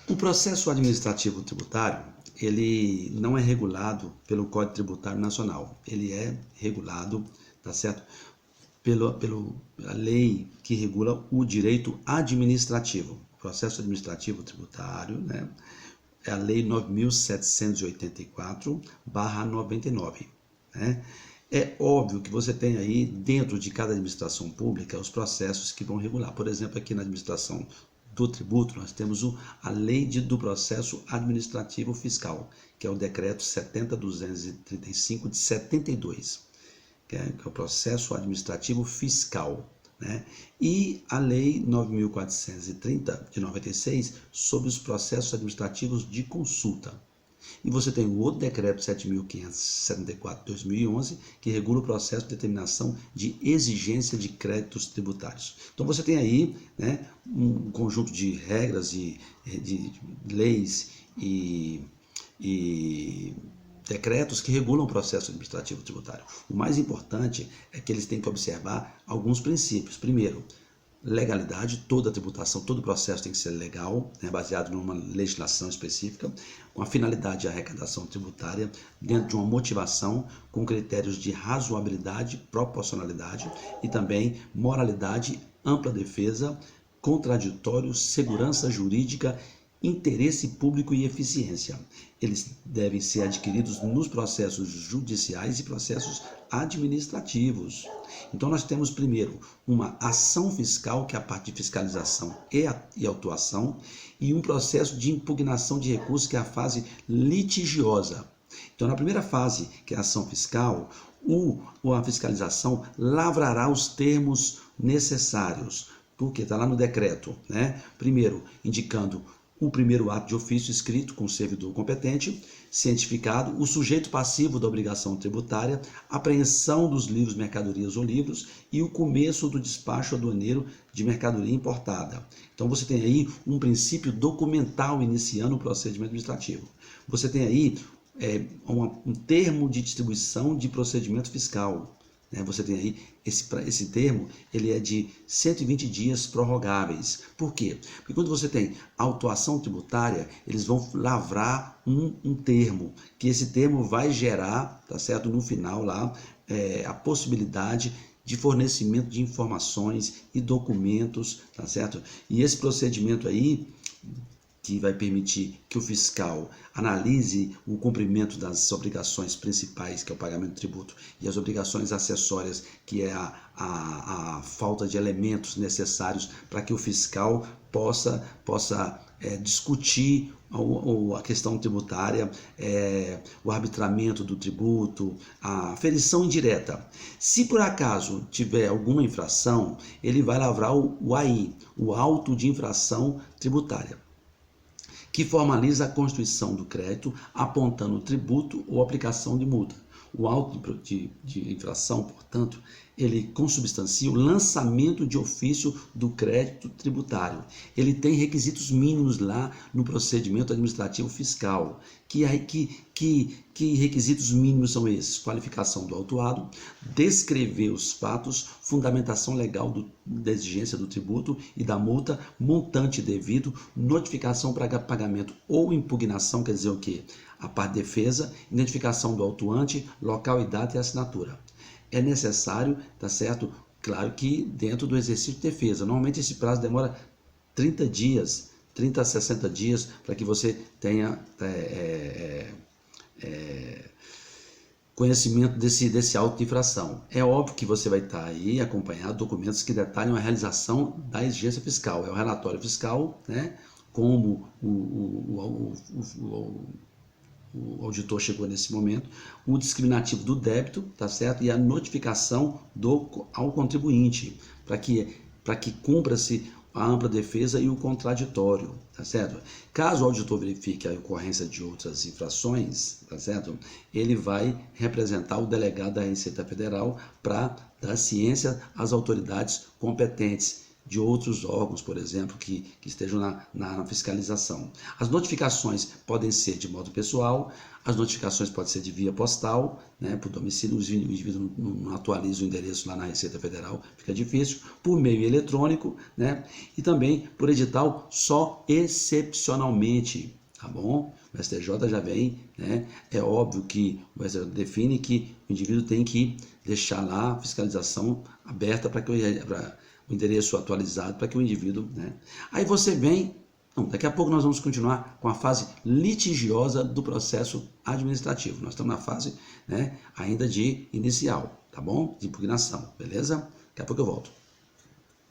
O processo administrativo tributário, ele não é regulado pelo Código Tributário Nacional. Ele é regulado, tá certo? Pela lei que regula o direito administrativo. O processo administrativo tributário, né? É a Lei 9.784/99, né? É óbvio que você tem aí, dentro de cada administração pública, os processos que vão regular. Por exemplo, aqui na administração do tributo, nós temos a Lei do Processo Administrativo Fiscal, que é o Decreto 70.235 de 72, que é o Processo Administrativo Fiscal, né? E a Lei 9.430 de 96 sobre os processos administrativos de consulta. E você tem o outro decreto 7.574 de 2011, que regula o processo de determinação de exigência de créditos tributários. Então você tem aí, né, um conjunto de regras e de leis e decretos que regulam o processo administrativo tributário. O mais importante é que eles têm que observar alguns princípios. Primeiro, legalidade, toda tributação, todo processo tem que ser legal, né, baseado numa legislação específica, com a finalidade de arrecadação tributária, dentro de uma motivação, com critérios de razoabilidade, proporcionalidade e também moralidade, ampla defesa, contraditório, segurança jurídica, interesse público e eficiência. Eles devem ser adquiridos nos processos judiciais e processos administrativos. Então nós temos primeiro uma ação fiscal, que é a parte de fiscalização e autuação, e um processo de impugnação de recursos, que é a fase litigiosa. Então na primeira fase, que é a ação fiscal, a fiscalização lavrará os termos necessários, porque está lá no decreto, né? Primeiro, indicando o primeiro ato de ofício escrito com o servidor competente, cientificado, o sujeito passivo da obrigação tributária, apreensão dos livros, mercadorias ou livros e o começo do despacho aduaneiro de mercadoria importada. Então você tem aí um princípio documental iniciando o procedimento administrativo. Você tem aí um termo de distribuição de procedimento fiscal. Você tem aí esse termo, ele é de 120 dias prorrogáveis. Por quê? Porque quando você tem autuação tributária, eles vão lavrar um termo, que esse termo vai gerar, tá certo, no final lá, a possibilidade de fornecimento de informações e documentos, tá certo? E esse procedimento aí, que vai permitir que o fiscal analise o cumprimento das obrigações principais, que é o pagamento do tributo, e as obrigações acessórias, que é a falta de elementos necessários para que o fiscal possa discutir a questão tributária, o arbitramento do tributo, a aferição indireta. Se por acaso tiver alguma infração, ele vai lavrar o AI, o auto de infração tributária, que formaliza a constituição do crédito, apontando o tributo ou aplicação de multa. O auto de infração, portanto, ele consubstancia o lançamento de ofício do crédito tributário. Ele tem requisitos mínimos lá no procedimento administrativo fiscal. Que requisitos mínimos são esses? Qualificação do autuado, descrever os fatos, fundamentação legal da exigência do tributo e da multa, montante devido, notificação para pagamento ou impugnação, quer dizer o quê? A parte de defesa, identificação do autuante, local e data e assinatura. É necessário, tá certo? Claro que dentro do exercício de defesa. Normalmente esse prazo demora 30 dias, 30 a 60 dias, para que você tenha conhecimento desse auto de infração. É óbvio que você vai estar aí acompanhando documentos que detalham a realização da exigência fiscal. É o relatório fiscal, né? Como o auditor chegou nesse momento, o discriminativo do débito, tá certo? E a notificação ao contribuinte, para que cumpra-se a ampla defesa e o contraditório, tá certo? Caso o auditor verifique a ocorrência de outras infrações, tá certo? Ele vai representar o delegado da Receita Federal para dar ciência às autoridades competentes, de outros órgãos, por exemplo, que estejam na fiscalização. As notificações podem ser de modo pessoal, as notificações podem ser de via postal, né, por domicílio, o indivíduo não atualiza o endereço lá na Receita Federal, fica difícil, por meio eletrônico, né, e também por edital só excepcionalmente, tá bom? O STJ já vem, né, é óbvio que o STJ define que o indivíduo tem que deixar lá a fiscalização aberta para que o endereço atualizado para que o indivíduo, né? Aí você vem, não, daqui a pouco nós vamos continuar com a fase litigiosa do processo administrativo. Nós estamos na fase, né, ainda de inicial, tá bom? De impugnação, beleza? Daqui a pouco eu volto.